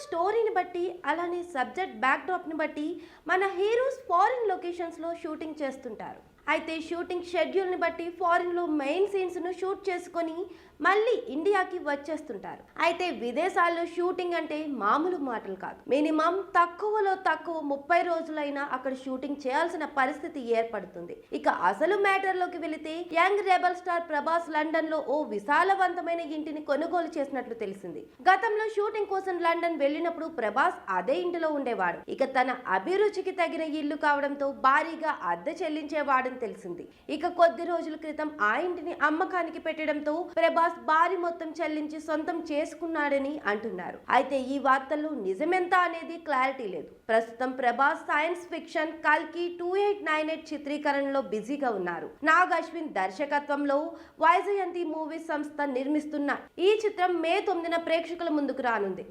స్టోరీని బట్టి అలానే సబ్జెక్ట్ బ్యాక్డ్రాప్ ని బట్టి మన హీరోస్ ఫారిన్ లొకేషన్స్ లో షూటింగ్ చేస్తుంటారు. అయితే షూటింగ్ షెడ్యూల్ ని బట్టి ఫారిన్ లో మెయిన్ సీన్స్ ను షూట్ చేసుకొని మళ్ళీ ఇండియాకి వచ్చేస్తుంటారు. అయితే విదేశాల్లో షూటింగ్ అంటే మామూలు మాటలు కాదు. మినిమం తక్కువలో తక్కువ 30 రోజులైనా అక్కడ షూటింగ్ చేయాల్సిన పరిస్థితి ఏర్పడుతుంది. ఇక అసలు మ్యాటర్ లోకి వెళితే young rebel star Prabhas London లో ఓ విశాలవంతమైన ఇంటిని కొనుగోలు చేసినట్లు తెలిసింది. గతంలో షూటింగ్ కోసం లండన్ వెళ్ళినప్పుడు ప్రభాస్ అదే ఇంటిలో ఉండేవాడు. ఇక తన అభిరుచికి తగిన ఇల్లు కావడంతో భారీగా అద్దె చెల్లించేవాడని తెలిసింది. ఇక కొద్ది రోజుల క్రితం ఆ ఇంటిని అమ్మకానికి పెట్టడంతో ప్రభాస్ భారీ మొత్తం చెల్లించి సొంతం చేసుకున్నాడని అంటున్నారు. అయితే ఈ వార్తల్లో నిజమెంత అనేది క్లారిటీ లేదు. ప్రస్తుతం ప్రభాస్ సైన్స్ ఫిక్షన్ కల్కి 2898 చిత్రీకరణలో బిజీగా ఉన్నారు. నాగ్ అశ్విన్ దర్శకత్వంలో వైజయంతి మూవీ సంస్థ నిర్మిస్తున్న ఈ చిత్రం మే 9న ప్రేక్షకుల ముందుకు రానుంది.